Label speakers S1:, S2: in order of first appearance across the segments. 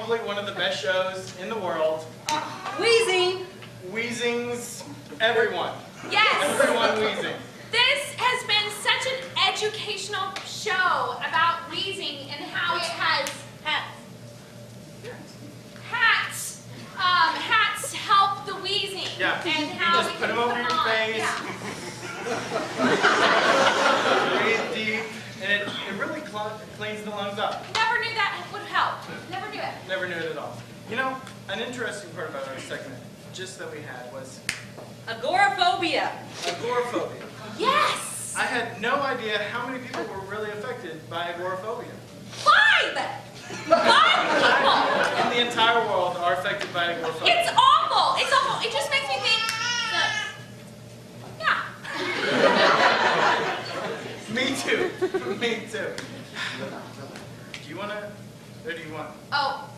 S1: probably one of the best shows in the world.
S2: Wheezing.
S1: Wheezing's everyone.
S3: Yes.
S1: Everyone wheezing.
S3: This has been such an educational show about wheezing and how it has hats help the wheezing.
S1: Yeah.
S3: And how
S1: just
S3: we
S1: put
S3: can
S1: them over your face.
S3: Yeah.
S1: Breathe deep, and it really cleans the lungs up.
S3: Never knew that would help. Never knew it.
S1: Never knew it at all. You know, an interesting part about our segment, just that we had, was
S2: Agoraphobia.
S1: agoraphobia.
S3: Yes.
S1: I had no idea how many people were really affected by agoraphobia.
S3: 5 people.
S1: In the entire world are affected by agoraphobia.
S3: It's awful. It's awful. It just makes me think that, yeah.
S1: Me too. Me too. Do you want to, or do you want?
S3: Oh,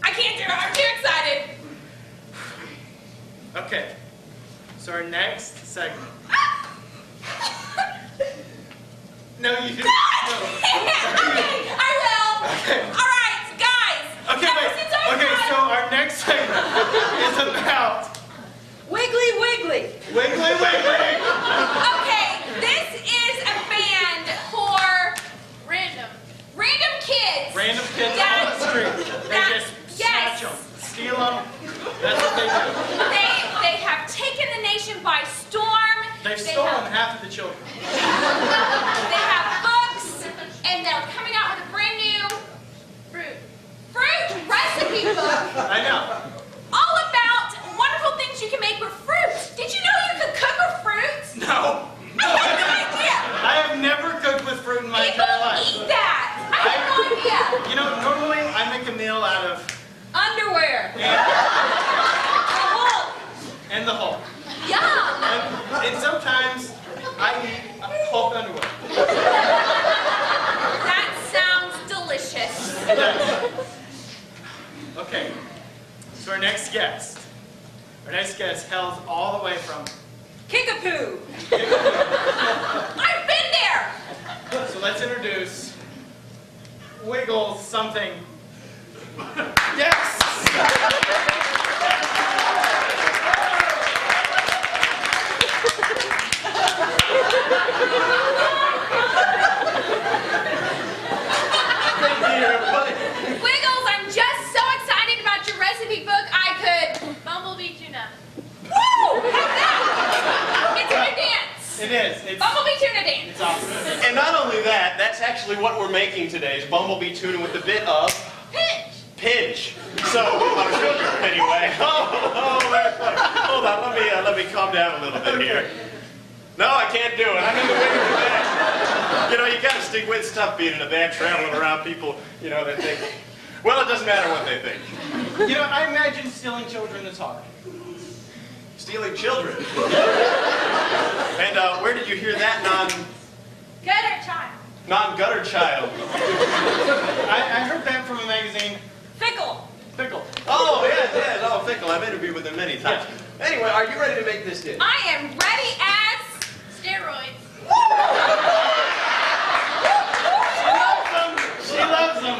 S3: I can't do it. I'm too excited.
S1: Okay. So our next segment. No, you do.
S3: Okay, I will.
S1: Okay.
S3: All right, guys.
S1: Okay,
S3: ever
S1: wait.
S3: since I was
S1: Okay,
S3: five-
S1: so our next segment is about
S2: Wiggly Wiggly.
S1: Wiggly Wiggly.
S3: Okay, this is a band for random kids.
S1: Random kids
S3: That-
S1: on the street. They
S3: that-
S1: just
S3: yes.
S1: snatch them, steal them. That's what they do.
S3: They have taken the nation by storm.
S1: They've
S3: They
S1: stolen
S3: have-
S1: half of the children.
S3: They have books, and they're coming out with a brand new fruit recipe book.
S1: I know.
S3: All about wonderful things you can make with fruit. Did you know you could cook with fruit?
S1: No.
S3: I had no idea.
S1: I have never cooked with fruit in my
S3: People
S1: entire life.
S3: eat that. I had no idea.
S1: You know, normally I make a meal out of
S2: Underwear.
S1: and the whole.
S3: Yum.
S1: And sometimes I eat whole underwear.
S3: That sounds delicious.
S1: It does. Okay. So our next guest hails all the way from.
S2: Kickapoo.
S3: I've been there.
S1: So let's introduce Wiggle something. Yes.
S3: Wiggles, I'm just so excited about your recipe book. I could bumblebee tuna. Woo! How's that? It's a new dance.
S1: It is. It's
S3: Bumblebee tuna dance.
S1: It's awesome.
S4: And not only that, that's actually what we're making today is bumblebee tuna with a bit of pinch. So, our children anyway. Very funny. Hold on, let me calm down a little bit here. No, I can't do it. I'm in the wing of the band. You know, you gotta stick with stuff being in a band, traveling around people, you know, that think, well, it doesn't matter what they think.
S1: You know, I imagine stealing children is hard.
S4: Stealing children. And where did you hear that
S3: Gutter child.
S4: non-gutter child?
S1: I heard that from a magazine.
S2: Fickle.
S1: Fickle.
S4: Oh, yes. Oh, Fickle. I've interviewed with him many times. Anyway, are you ready to make this dish?
S3: I am ready as steroids.
S1: She loves them.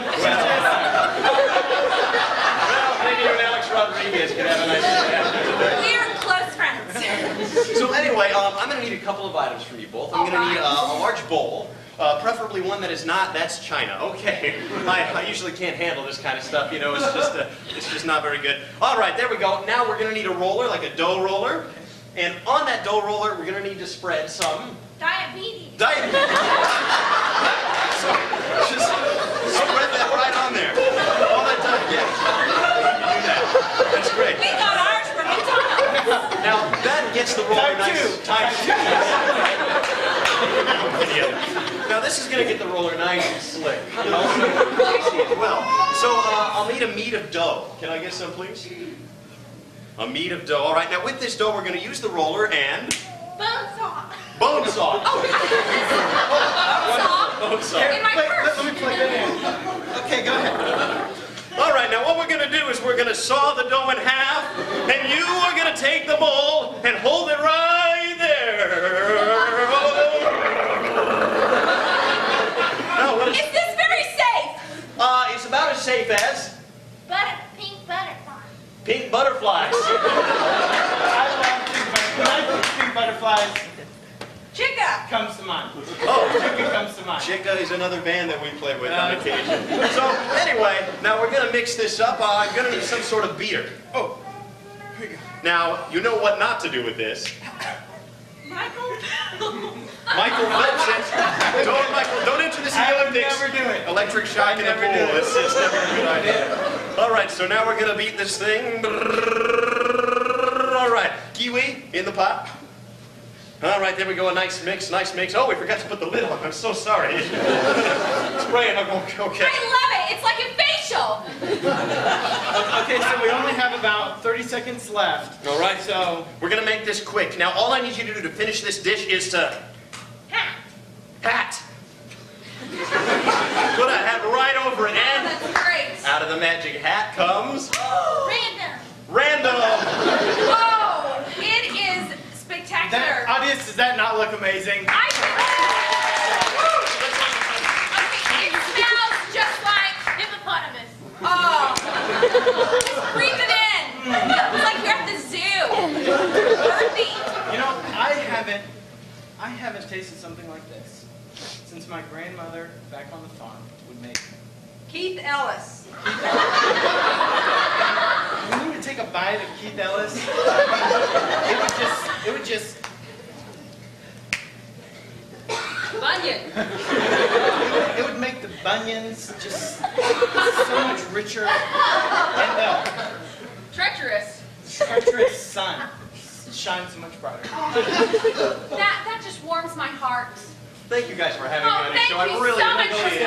S4: Well, maybe you and Alex Rodriguez can have a nice dinner.
S3: We're close friends.
S4: So anyway, I'm going to need a couple of items from you both. I'm going to need a large bowl, preferably one that is not, that's china. Okay, I usually can't handle this kind of stuff, you know, it's just not very good. All right, there we go. Now we're going to need a roller, like a dough roller. And on that dough roller, we're going to need to spread some
S3: Diabetes.
S4: So, just spread that right on there. All that time, yeah. You do that. That's great.
S3: We got ours from McDonald's.
S4: Now, that gets the roller
S1: Time
S4: nice.
S1: two.
S4: Time two. Now, this is going to get the roller nice and slick. And also tasty as well. So, I'll need a meat of dough. Can I get some, please? A meat of dough. All right, now with this dough, we're going to use the roller and
S3: Bone saw.
S4: bone saw.
S3: Oh,
S4: Bone saw.
S3: in my
S1: Wait,
S3: purse.
S1: let me plug that in. Okay, go ahead.
S4: All right, now what we're going to do is we're going to saw the dough in half, and you are going to take the bowl and hold it right there. Now, what is...
S3: Is this very safe?
S4: It's about as safe as...
S3: But
S4: Pink butterflies.
S1: I love when I think pink butterflies
S2: Chica.
S1: comes to mind.
S4: Oh,
S1: Chica comes to mind.
S4: Chica is another band that we play with on occasion. So anyway, now we're gonna mix this up. I'm gonna need some sort of beater.
S1: Oh, here you go.
S4: Now, you know what not to do with this.
S2: Michael.
S4: Michael Phelps, don't enter this in the
S1: I would
S4: Olympics.
S1: never do it.
S4: Electric shock in the
S1: I'd never do
S4: pool.
S1: it.
S4: It's never a good idea. All right, so now we're gonna beat this thing. All right, kiwi in the pot. All right, there we go. A nice mix, nice mix. Oh, we forgot to put the lid on. I'm so sorry. Spraying. Okay.
S3: I love it. It's like a facial.
S1: Okay, so we only have about 30 seconds left.
S4: All right,
S1: So,
S4: we're gonna make this quick. Now, all I need you to do to finish this dish is to hat. Put a hat right over it, and
S3: That's great.
S4: out of the magic hat comes
S3: Random.
S4: random.
S3: Oh, it is spectacular.
S1: audience, does that not look amazing?
S3: Okay, it smells just like hippopotamus.
S2: Oh.
S3: Just breathe it in. It's like you're at the zoo. Earthy.
S1: You know, I haven't tasted something like this since my grandmother back on the farm would make it.
S2: Keith Ellis.
S1: When you would take a bite of Keith Ellis, it would just,
S2: Bunyan.
S1: it would make the bunions just so much richer, and the
S2: Treacherous.
S1: treacherous sun shines so much brighter.
S3: That just warms my heart.
S4: Thank you guys for having me
S3: Oh,
S4: on the
S3: thank
S4: show. I
S3: you
S4: really
S3: so much for
S4: enjoyed it.